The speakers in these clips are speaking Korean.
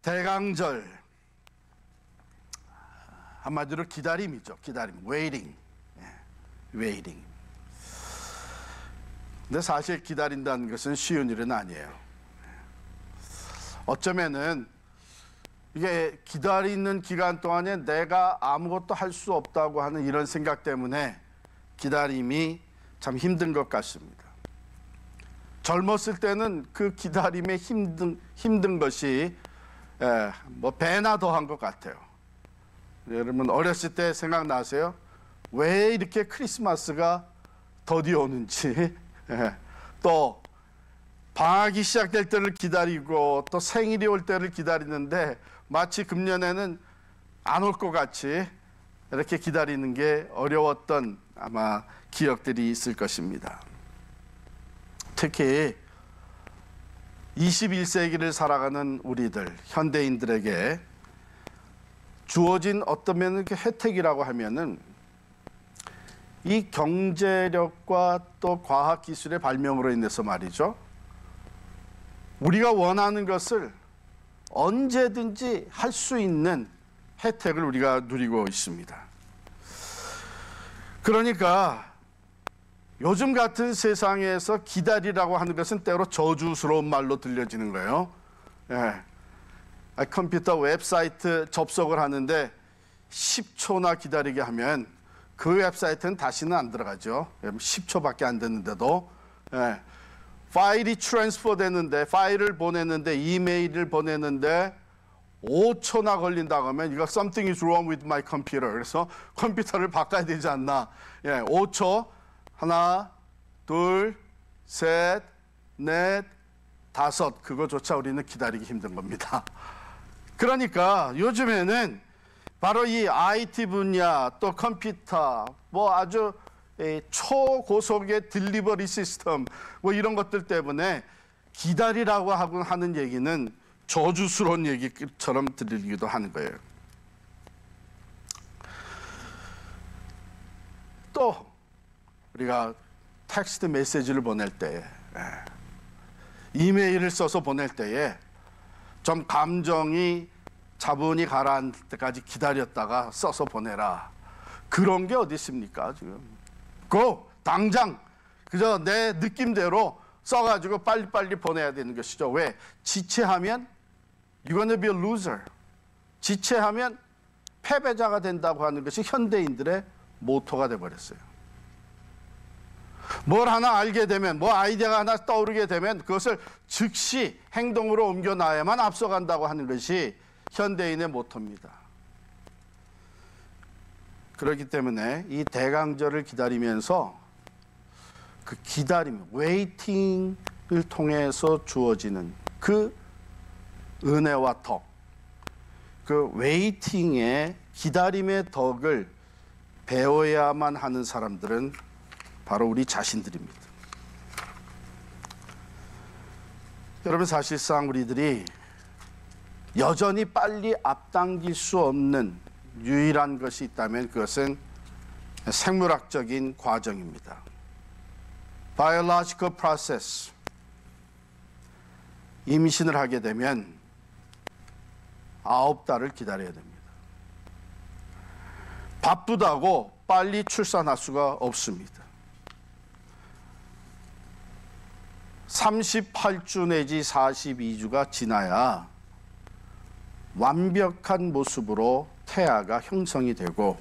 대강절, 한마디로 기다림이죠. 기다림, waiting, waiting. 근데 사실 기다린다는 것은 쉬운 일은 아니에요. 어쩌면은 이게 기다리는 기간 동안에 내가 아무것도 할 수 없다고 하는 이런 생각 때문에 기다림이 참 힘든 것 같습니다. 젊었을 때는 그 기다림에 힘든 것이 뭐 배나 더한 것 같아요. 여러분 어렸을 때 생각나세요? 왜 이렇게 크리스마스가 더디 오는지, 또 방학이 시작될 때를 기다리고 또 생일이 올 때를 기다리는데 마치 금년에는 안 올 것 같이 이렇게 기다리는 게 어려웠던 아마 기억들이 있을 것입니다. 특히 21세기를 살아가는 우리들, 현대인들에게 주어진 어떤 면의 혜택이라고 하면은 이 경제력과 또 과학기술의 발명으로 인해서 말이죠. 우리가 원하는 것을 언제든지 할 수 있는 혜택을 우리가 누리고 있습니다. 그러니까 요즘 같은 세상에서 기다리라고 하는 것은 때로 저주스러운 말로 들려지는 거예요. 컴퓨터 웹사이트 접속을 하는데 10초나 기다리게 하면 그 웹사이트는 다시는 안 들어가죠. 10초밖에 안 됐는데도. 파일이 트랜스퍼 되는데, 파일을 보내는데, 이메일을 보내는데 5초나 걸린다고 하면 이거 something is wrong with my computer. 그래서 컴퓨터를 바꿔야 되지 않나. 5초. 하나, 둘, 셋, 넷, 다섯. 그거조차 우리는 기다리기 힘든 겁니다. 그러니까 요즘에는 바로 이 IT 분야, 또 컴퓨터, 뭐 아주 초고속의 딜리버리 시스템, 뭐 이런 것들 때문에 기다리라고 하는 얘기는 저주스러운 얘기처럼 들리기도 하는 거예요. 또 우리가 텍스트 메시지를 보낼 때에, 이메일을 써서 보낼 때에 좀 감정이 차분히 가라앉을 때까지 기다렸다가 써서 보내라. 그런 게 어디 있습니까 지금? 당장 그저 내 느낌대로 써가지고 빨리빨리 보내야 되는 것이죠. 왜? 지체하면 you're gonna be a loser. 지체하면 패배자가 된다고 하는 것이 현대인들의 모토가 돼버렸어요. 뭘 하나 알게 되면, 뭐 아이디어가 하나 떠오르게 되면 그것을 즉시 행동으로 옮겨놔야만 앞서간다고 하는 것이 현대인의 모토입니다. 그렇기 때문에 이 대강절을 기다리면서 그 기다림, 웨이팅을 통해서 주어지는 그 은혜와 덕, 그 웨이팅의 기다림의 덕을 배워야만 하는 사람들은 바로 우리 자신들입니다. 여러분, 사실상 우리들이 여전히 빨리 앞당길 수 없는 유일한 것이 있다면 그것은 생물학적인 과정입니다. Biological process. 임신을 하게 되면 9달을 기다려야 됩니다. 바쁘다고 빨리 출산할 수가 없습니다. 38주 내지 42주가 지나야 완벽한 모습으로 태아가 형성이 되고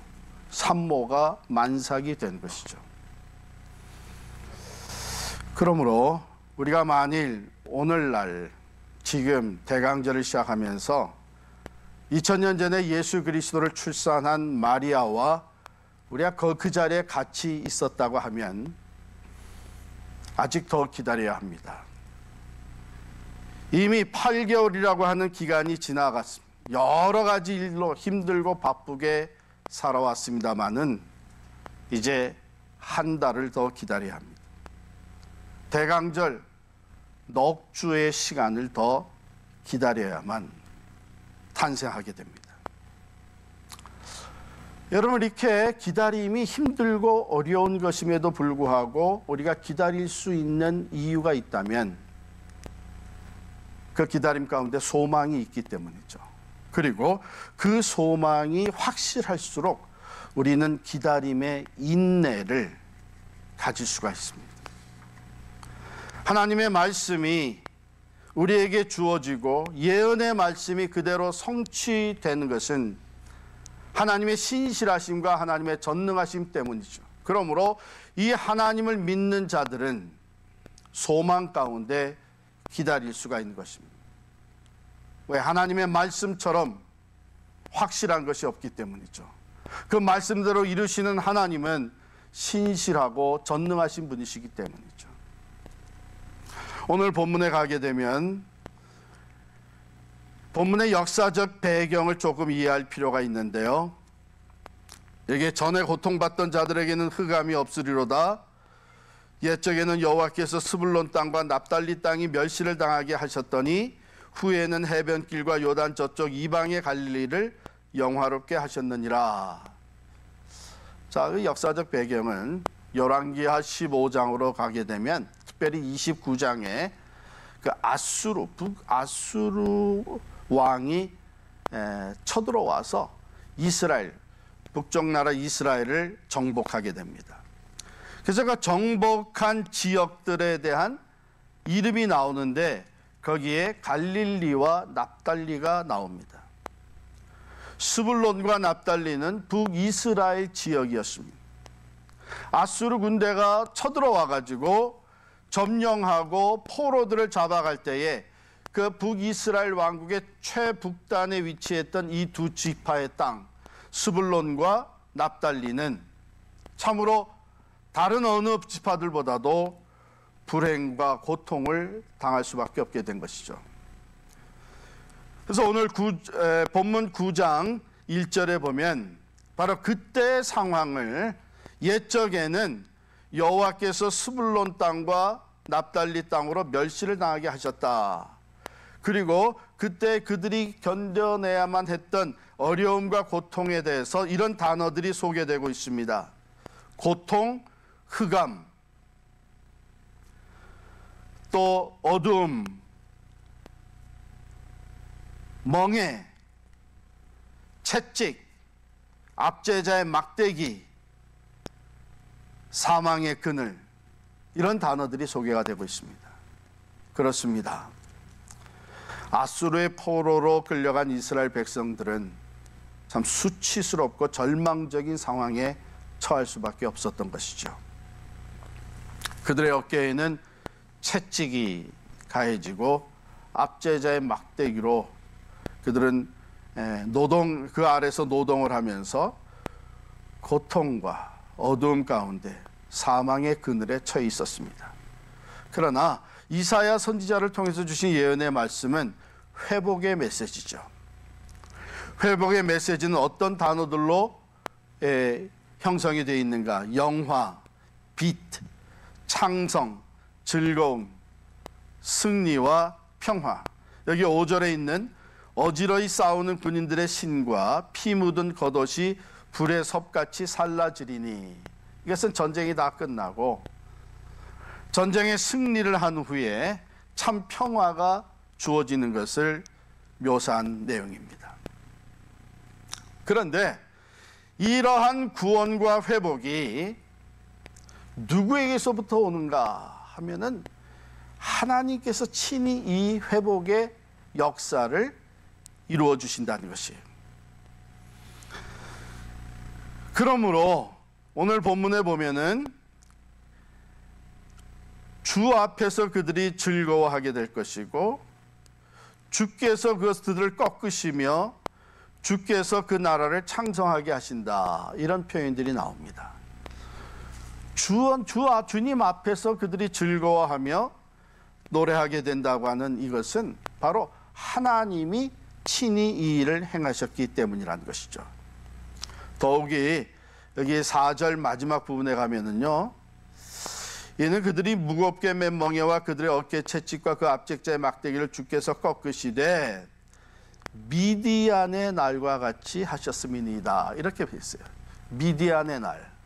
산모가 만삭이 된 것이죠. 그러므로 우리가 만일 오늘날 지금 대강절을 시작하면서 2000년 전에 예수 그리스도를 출산한 마리아와 우리가 그 자리에 같이 있었다고 하면 아직 더 기다려야 합니다. 이미 8개월이라고 하는 기간이 지나갔습니다. 여러 가지 일로 힘들고 바쁘게 살아왔습니다마는 이제 한 달을 더 기다려야 합니다. 대강절 넉 주의 시간을 더 기다려야만 탄생하게 됩니다. 여러분, 이렇게 기다림이 힘들고 어려운 것임에도 불구하고 우리가 기다릴 수 있는 이유가 있다면 그 기다림 가운데 소망이 있기 때문이죠. 그리고 그 소망이 확실할수록 우리는 기다림의 인내를 가질 수가 있습니다. 하나님의 말씀이 우리에게 주어지고 예언의 말씀이 그대로 성취되는 것은 하나님의 신실하심과 하나님의 전능하심 때문이죠. 그러므로 이 하나님을 믿는 자들은 소망 가운데 기다릴 수가 있는 것입니다. 왜? 하나님의 말씀처럼 확실한 것이 없기 때문이죠. 그 말씀대로 이루시는 하나님은 신실하고 전능하신 분이시기 때문이죠. 오늘 본문에 가게 되면 본문의 역사적 배경을 조금 이해할 필요가 있는데요. 여기에 전에 고통받던 자들에게는 흑암이 없으리로다. 옛적에는 여호와께서 스불론 땅과 납달리 땅이 멸시를 당하게 하셨더니 후에는 해변길과 요단 저쪽 이방의 갈릴리를 영화롭게 하셨느니라. 자, 그 역사적 배경은 열왕기하 15장으로 가게 되면 특별히 29장에 그 북아수르 왕이 쳐들어와서 이스라엘, 북쪽 나라 이스라엘을 정복하게 됩니다. 그래서 그 정복한 지역들에 대한 이름이 나오는데 거기에 갈릴리와 납달리가 나옵니다. 스불론과 납달리는 북이스라엘 지역이었습니다. 아수르 군대가 쳐들어와 가지고 점령하고 포로들을 잡아갈 때에 그 북이스라엘 왕국의 최북단에 위치했던 이 두 지파의 땅, 스불론과 납달리는 참으로 다른 어느 지파들보다도 불행과 고통을 당할 수밖에 없게 된 것이죠. 그래서 오늘 본문 9장 1절에 보면 바로 그때의 상황을 옛적에는 여호와께서 스불론 땅과 납달리 땅으로 멸시를 당하게 하셨다. 그리고 그때 그들이 견뎌내야만 했던 어려움과 고통에 대해서 이런 단어들이 소개되고 있습니다. 고통, 흑암, 또 어둠, 멍해, 채찍, 압제자의 막대기, 사망의 그늘, 이런 단어들이 소개가 되고 있습니다. 그렇습니다. 아수르의 포로로 끌려간 이스라엘 백성들은 참 수치스럽고 절망적인 상황에 처할 수밖에 없었던 것이죠. 그들의 어깨에는 채찍이 가해지고 압제자의 막대기로 그들은 그 아래서 노동을 하면서 고통과 어두움 가운데 사망의 그늘에 처해 있었습니다. 그러나 이사야 선지자를 통해서 주신 예언의 말씀은 회복의 메시지죠. 회복의 메시지는 어떤 단어들로 형성이 되어 있는가? 영화, 빛, 창성, 즐거움, 승리와 평화. 여기 5절에 있는 어지러이 싸우는 군인들의 신과 피 묻은 겉옷이 불의 섭같이 살라지리니, 이것은 전쟁이 다 끝나고 전쟁의 승리를 한 후에 참 평화가 주어지는 것을 묘사한 내용입니다. 그런데 이러한 구원과 회복이 누구에게서부터 오는가 하면은 하나님께서 친히 이 회복의 역사를 이루어 주신다는 것이에요. 그러므로 오늘 본문에 보면은 주 앞에서 그들이 즐거워하게 될 것이고 주께서 그것들을 꺾으시며 주께서 그 나라를 창성하게 하신다, 이런 표현들이 나옵니다. 주님 앞에서 그들이 즐거워하며 노래하게 된다고 하는 이것은 바로 하나님이 친히 이 일을 행하셨기 때문이라는 것이죠. 더욱이 여기 4절 마지막 부분에 가면은요, 이는 그들이 무겁게 맨 멍에와 그들의 어깨 채찍과 그 압제자의 막대기를 주께서 꺾으시되 미디안의 날과 같이 하셨음이니이다, 이렇게 했어요. 미디안의 날.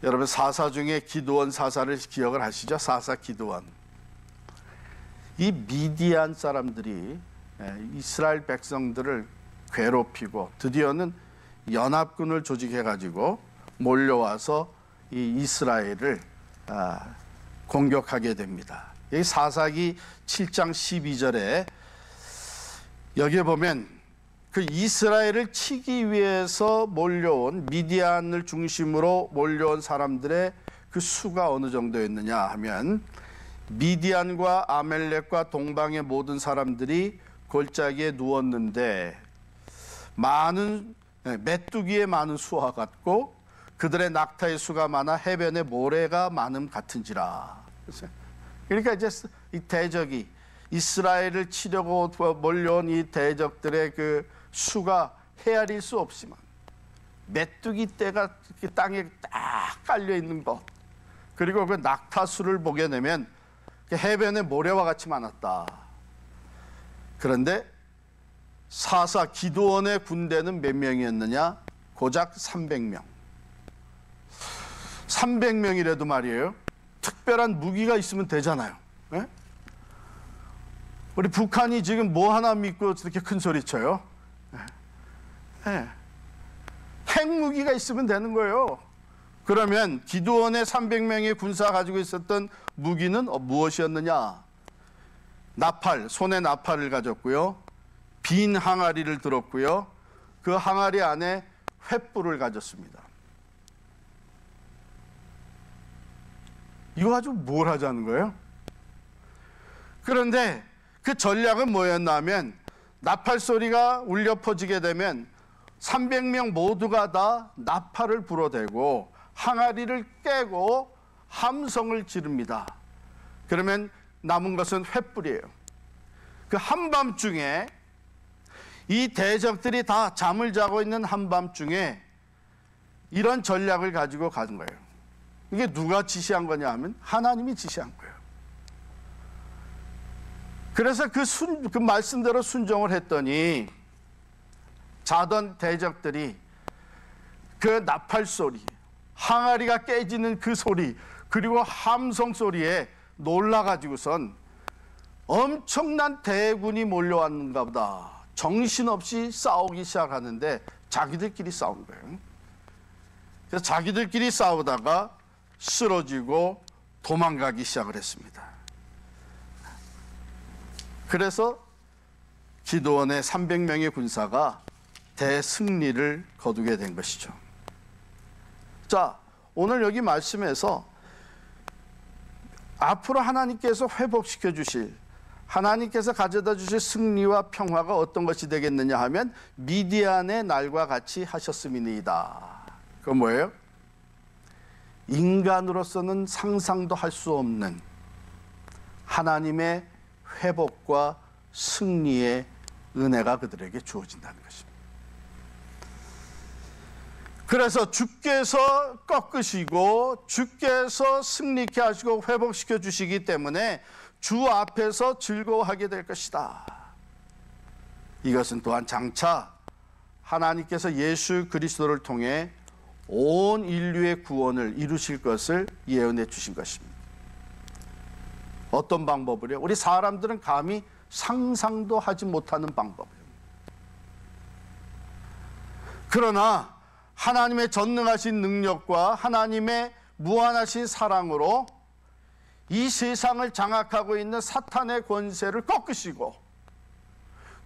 여러분 사사 중에 기드온 사사를 기억을 하시죠? 사사 기드온. 이 미디안 사람들이 이스라엘 백성들을 괴롭히고 드디어는 연합군을 조직해가지고 몰려와서 이 이스라엘을 공격하게 됩니다. 이 사사기 7장 12절에 여기에 보면 그 이스라엘을 치기 위해서 몰려온 미디안을 중심으로 몰려온 사람들의 그 수가 어느 정도였느냐 하면 미디안과 아멜렉과 동방의 모든 사람들이 골짜기에 누웠는데 많은 메뚜기의 많은 수와 같고 그들의 낙타의 수가 많아 해변의 모래가 많음 같은지라. 그러니까 이제 이 대적이 이스라엘을 치려고 몰려온 이 대적들의 그 수가 헤아릴 수 없지만 메뚜기 떼가 땅에 딱 깔려 있는 것, 그리고 그 낙타 수를 보게 되면 해변의 모래와 같이 많았다. 그런데 사사 기드온의 군대는 몇 명이었느냐? 고작 300명. 300명이라도 말이에요. 특별한 무기가 있으면 되잖아요. 네? 우리 북한이 지금 뭐 하나 믿고 저렇게 큰 소리 쳐요? 네. 핵무기가 있으면 되는 거예요. 그러면 기드온의 300명의 군사가 가지고 있었던 무기는 무엇이었느냐? 나팔, 손에 나팔을 가졌고요. 빈 항아리를 들었고요. 그 항아리 안에 횃불을 가졌습니다. 이거 가지고 뭘 하자는 거예요? 그런데 그 전략은 뭐였나 하면 나팔 소리가 울려 퍼지게 되면 300명 모두가 다 나팔을 불어대고 항아리를 깨고 함성을 지릅니다. 그러면 남은 것은 횃불이에요. 그 한밤중에 이 대적들이 다 잠을 자고 있는 한밤중에 이런 전략을 가지고 가는 거예요. 이게 누가 지시한 거냐 하면 하나님이 지시한 거예요. 그래서 그 말씀대로 순종을 했더니 자던 대적들이 그 나팔 소리, 항아리가 깨지는 그 소리, 그리고 함성 소리에 놀라가지고선 엄청난 대군이 몰려왔는가 보다. 정신없이 싸우기 시작하는데 자기들끼리 싸운 거예요. 그래서 자기들끼리 싸우다가 쓰러지고 도망가기 시작을 했습니다. 그래서 기드온의 300명의 군사가 대승리를 거두게 된 것이죠. 자, 오늘 여기 말씀에서 앞으로 하나님께서 회복시켜 주실, 하나님께서 가져다 주실 승리와 평화가 어떤 것이 되겠느냐 하면 미디안의 날과 같이 하셨음이니이다. 그건 뭐예요? 인간으로서는 상상도 할 수 없는 하나님의 회복과 승리의 은혜가 그들에게 주어진다는 것입니다. 그래서 주께서 꺾으시고 주께서 승리케 하시고 회복시켜 주시기 때문에 주 앞에서 즐거워하게 될 것이다. 이것은 또한 장차 하나님께서 예수 그리스도를 통해 온 인류의 구원을 이루실 것을 예언해 주신 것입니다. 어떤 방법을요? 우리 사람들은 감히 상상도 하지 못하는 방법이에요. 그러나 하나님의 전능하신 능력과 하나님의 무한하신 사랑으로 이 세상을 장악하고 있는 사탄의 권세를 꺾으시고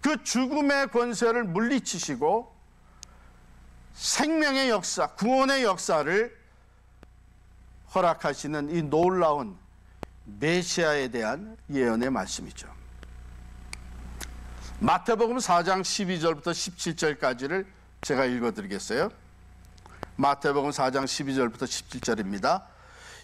그 죽음의 권세를 물리치시고 생명의 역사, 구원의 역사를 허락하시는 이 놀라운 메시아에 대한 예언의 말씀이죠. 마태복음 4장 12절부터 17절까지를 제가 읽어드리겠어요. 마태복음 4장 12절부터 17절입니다.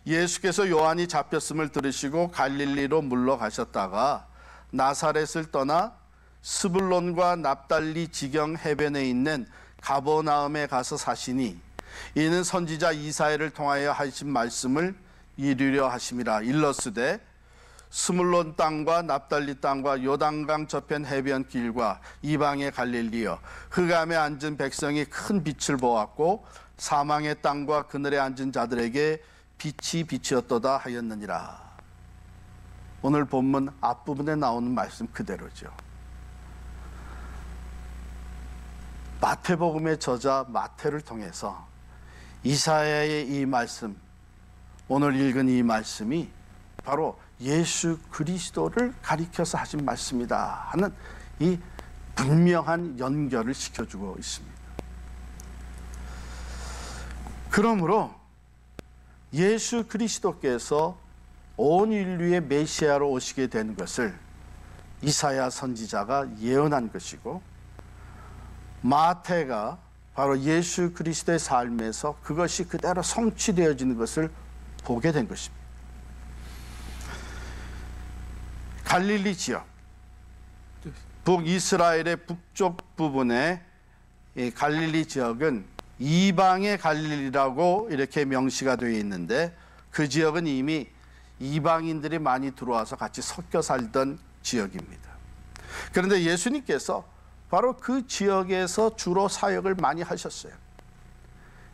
예수께서 요한이 잡혔음을 들으시고 갈릴리로 물러가셨다가 나사렛을 떠나 스불론과 납달리 지경 해변에 있는 가버나움에 가서 사시니 이는 선지자 이사야를 통하여 하신 말씀을 이루려 하심이라. 일러스되 스불론 땅과 납달리 땅과 요단강 저편 해변 길과 이방의 갈릴리여 흑암에 앉은 백성이 큰 빛을 보았고 사망의 땅과 그늘에 앉은 자들에게 빛이 빛이었도다 하였느니라. 오늘 본문 앞부분에 나오는 말씀 그대로죠. 마태복음의 저자 마태를 통해서 이사야의 이 말씀, 오늘 읽은 이 말씀이 바로 예수 그리스도를 가리켜서 하신 말씀이다 하는 이 분명한 연결을 시켜주고 있습니다. 그러므로 예수 그리스도께서 온 인류의 메시아로 오시게 된 것을 이사야 선지자가 예언한 것이고, 마태가 바로 예수 그리스도의 삶에서 그것이 그대로 성취되어지는 것을 보게 된 것입니다. 갈릴리 지역, 북이스라엘의 북쪽 부분의 이 갈릴리 지역은 이방의 갈릴리라고 이렇게 명시가 되어 있는데, 그 지역은 이미 이방인들이 많이 들어와서 같이 섞여 살던 지역입니다. 그런데 예수님께서 바로 그 지역에서 주로 사역을 많이 하셨어요.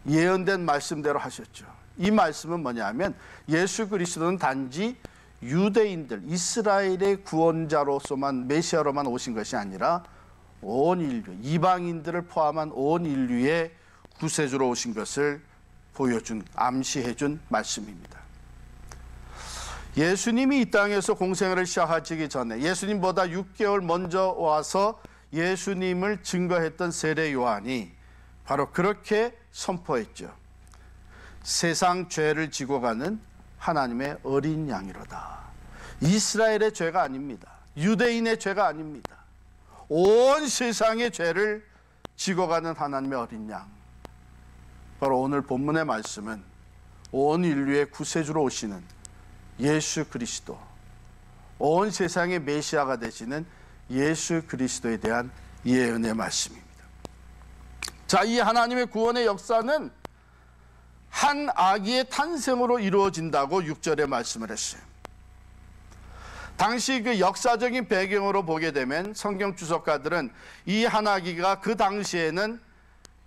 예언된 말씀대로 하셨죠. 이 말씀은 뭐냐면 예수 그리스도는 단지 유대인들, 이스라엘의 구원자로서만, 메시아로만 오신 것이 아니라 온 인류, 이방인들을 포함한 온 인류의 구세주로 오신 것을 보여준, 암시해준 말씀입니다. 예수님이 이 땅에서 공생애를 시작하기 전에 예수님보다 6개월 먼저 와서 예수님을 증거했던 세례 요한이 바로 그렇게 선포했죠. 세상 죄를 지고 가는 하나님의 어린 양이로다. 이스라엘의 죄가 아닙니다. 유대인의 죄가 아닙니다. 온 세상의 죄를 지고 가는 하나님의 어린 양. 바로 오늘 본문의 말씀은 온 인류의 구세주로 오시는 예수 그리스도, 온 세상의 메시아가 되시는 예수 그리스도에 대한 예언의 말씀입니다. 자, 이 하나님의 구원의 역사는 한 아기의 탄생으로 이루어진다고 6절에 말씀을 했어요. 당시 그 역사적인 배경으로 보게 되면 성경 주석가들은 이 한 아기가 그 당시에는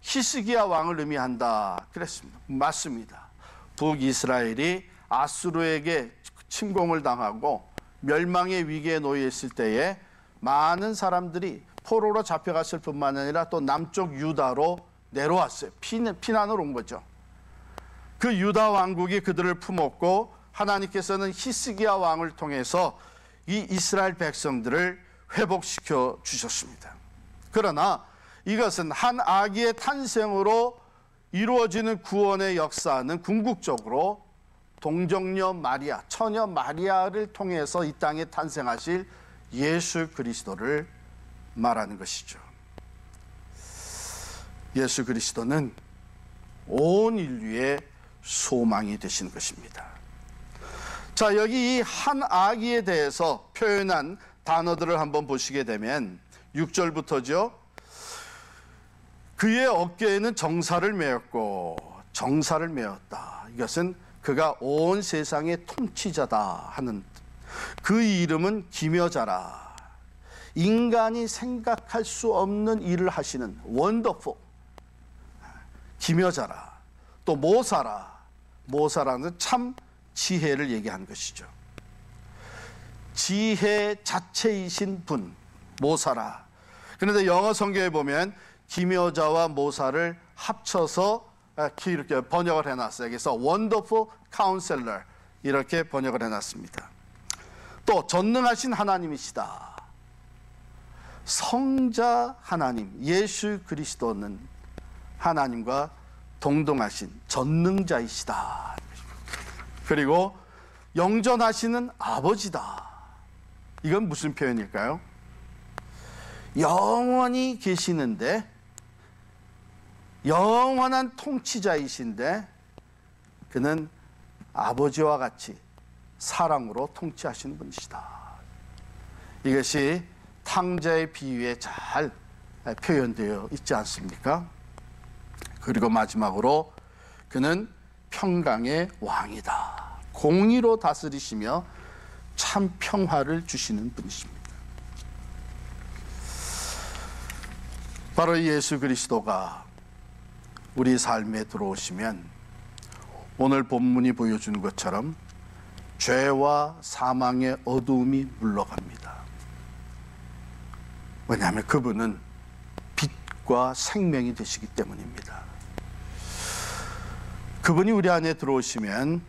히스기야 왕을 의미한다 그랬습니다. 맞습니다. 북이스라엘이 아수르에게 침공을 당하고 멸망의 위기에 놓여 있을 때에 많은 사람들이 포로로 잡혀갔을 뿐만 아니라 또 남쪽 유다로 내려왔어요. 피난을 온 거죠. 그 유다 왕국이 그들을 품었고, 하나님께서는 히스기야 왕을 통해서 이 이스라엘 백성들을 회복시켜 주셨습니다. 그러나 이것은 한 아기의 탄생으로 이루어지는 구원의 역사는 궁극적으로 동정녀 마리아, 처녀 마리아를 통해서 이 땅에 탄생하실 예수 그리스도를 말하는 것이죠. 예수 그리스도는 온 인류의 소망이 되신 것입니다. 자, 여기 이 한 아기에 대해서 표현한 단어들을 한번 보시게 되면 6절부터죠. 그의 어깨에는 정사를 메었고, 정사를 메었다. 이것은 그가 온 세상의 통치자다 하는, 그 이름은 기묘자라. 인간이 생각할 수 없는 일을 하시는 원더풀, 기묘자라. 또 모사라. 모사라는 참 지혜를 얘기한 것이죠. 지혜 자체이신 분, 모사라. 그런데 영어 성경에 보면 기묘자와 모사를 합쳐서 이렇게 번역을 해놨어요. 그래서 Wonderful Counselor 이렇게 번역을 해놨습니다. 또 전능하신 하나님이시다. 성자 하나님, 예수 그리스도는 하나님과 동등하신 전능자이시다. 그리고 영존하시는 아버지다. 이건 무슨 표현일까요? 영원히 계시는데, 영원한 통치자이신데 그는 아버지와 같이 사랑으로 통치하시는 분이시다. 이것이 탕자의 비유에 잘 표현되어 있지 않습니까? 그리고 마지막으로 그는 평강의 왕이다. 공의로 다스리시며 참 평화를 주시는 분이십니다. 바로 예수 그리스도가 우리 삶에 들어오시면 오늘 본문이 보여주는 것처럼 죄와 사망의 어두움이 물러갑니다. 왜냐하면 그분은 빛과 생명이 되시기 때문입니다. 그분이 우리 안에 들어오시면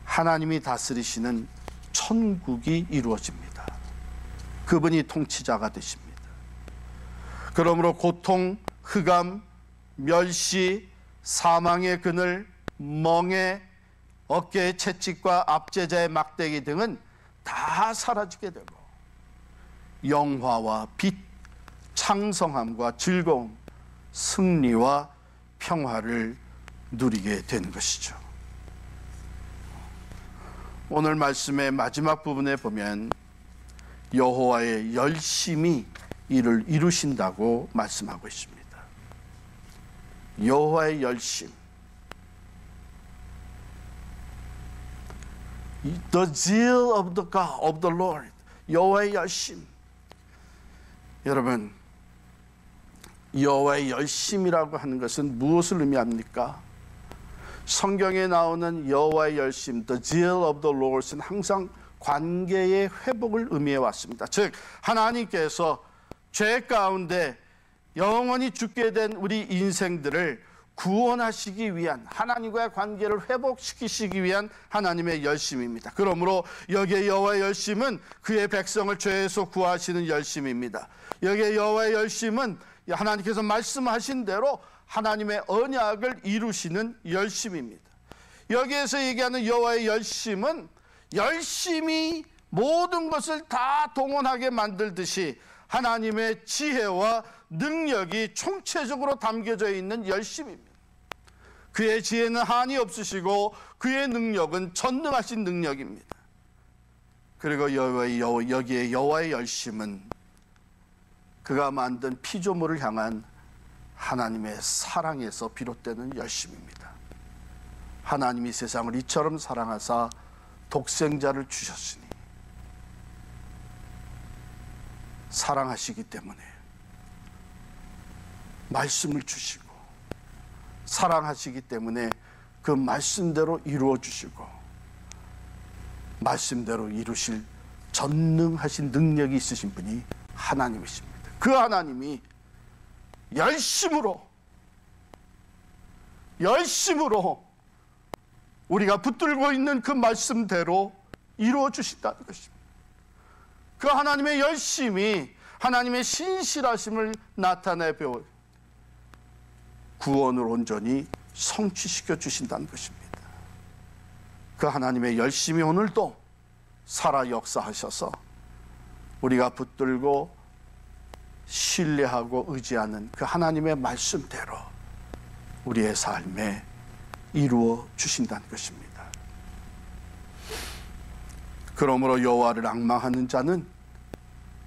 하나님이 다스리시는 천국이 이루어집니다. 그분이 통치자가 되십니다. 그러므로 고통, 흑암, 멸시, 사망의 그늘, 멍에, 어깨의 채찍과 압제자의 막대기 등은 다 사라지게 되고 영화와 빛, 창성함과 즐거움, 승리와 평화를 누리게 되는 것이죠. 오늘 말씀의 마지막 부분에 보면 여호와의 열심히 이를 이루신다고 말씀하고 있습니다. 여호와의 열심, the zeal of the God, of the Lord, 여호와의 열심. 여러분, 여호와의 열심이라고 하는 것은 무엇을 의미합니까? 성경에 나오는 여호와의 열심, the zeal of the Lord은 항상 관계의 회복을 의미해 왔습니다. 즉 하나님께서 죄 가운데 영원히 죽게 된 우리 인생들을 구원하시기 위한, 하나님과의 관계를 회복시키시기 위한 하나님의 열심입니다. 그러므로 여기에 여호와의 열심은 그의 백성을 죄에서 구하시는 열심입니다. 여기에 여호와의 열심은 하나님께서 말씀하신 대로 하나님의 언약을 이루시는 열심입니다. 여기에서 얘기하는 여호와의 열심은 열심히 모든 것을 다 동원하게 만들듯이 하나님의 지혜와 능력이 총체적으로 담겨져 있는 열심입니다. 그의 지혜는 한이 없으시고 그의 능력은 전능하신 능력입니다. 그리고 여기에 여호와의 열심은 그가 만든 피조물을 향한 하나님의 사랑에서 비롯되는 열심입니다. 하나님이 세상을 이처럼 사랑하사 독생자를 주셨으니 사랑하시기 때문에 말씀을 주시고 사랑하시기 때문에 그 말씀대로 이루어 주시고 말씀대로 이루실 전능하신 능력이 있으신 분이 하나님이십니다. 그 하나님이 열심으로 우리가 붙들고 있는 그 말씀대로 이루어 주신다는 것입니다. 그 하나님의 열심이 하나님의 신실하심을 나타내 보여 구원을 온전히 성취시켜 주신다는 것입니다. 그 하나님의 열심이 오늘도 살아 역사하셔서 우리가 붙들고 신뢰하고 의지하는 그 하나님의 말씀대로 우리의 삶에 이루어 주신다는 것입니다. 그러므로 여호와를 앙망하는 자는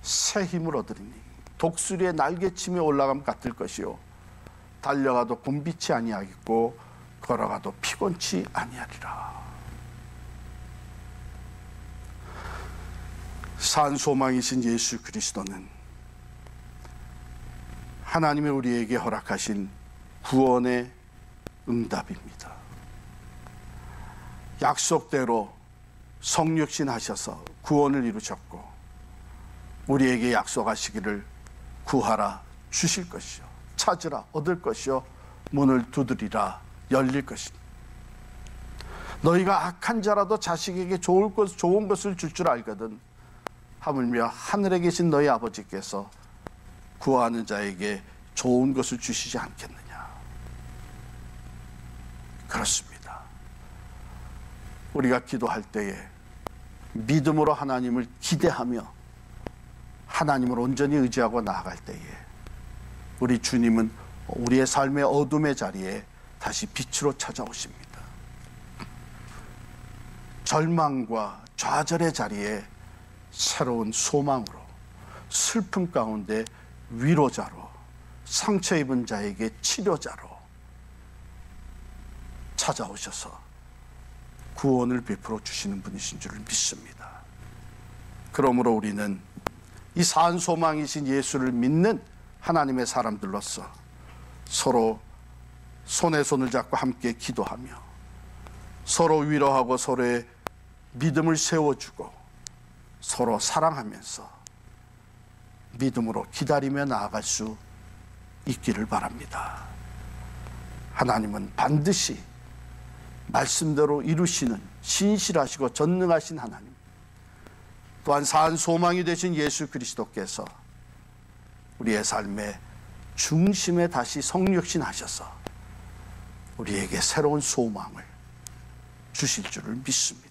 새 힘을 얻으리니 독수리의 날개침에 올라감 같을 것이요 달려가도 곤비치 아니하겠고 걸어가도 피곤치 아니하리라. 산 소망이신 예수 그리스도는 하나님이 우리에게 허락하신 구원의 응답입니다. 약속대로 성육신 하셔서 구원을 이루셨고 우리에게 약속하시기를 구하라 주실 것이요 찾으라 얻을 것이요 문을 두드리라 열릴 것입니다. 너희가 악한 자라도 자식에게 좋은 것을 줄 줄 알거든 하물며 하늘에 계신 너희 아버지께서 구하는 자에게 좋은 것을 주시지 않겠느냐. 그렇습니다. 우리가 기도할 때에 믿음으로 하나님을 기대하며 하나님을 온전히 의지하고 나아갈 때에 우리 주님은 우리의 삶의 어둠의 자리에 다시 빛으로 찾아오십니다. 절망과 좌절의 자리에 새로운 소망으로, 슬픔 가운데 위로자로, 상처 입은 자에게 치료자로 찾아오셔서 구원을 베풀어 주시는 분이신 줄 믿습니다. 그러므로 우리는 이 산 소망이신 예수를 믿는 하나님의 사람들로서 서로 손에 손을 잡고 함께 기도하며 서로 위로하고 서로의 믿음을 세워주고 서로 사랑하면서 믿음으로 기다리며 나아갈 수 있기를 바랍니다. 하나님은 반드시 말씀대로 이루시는 신실하시고 전능하신 하나님, 또한 산 소망이 되신 예수 그리스도께서 우리의 삶의 중심에 다시 성육신하셔서 우리에게 새로운 소망을 주실 줄을 믿습니다.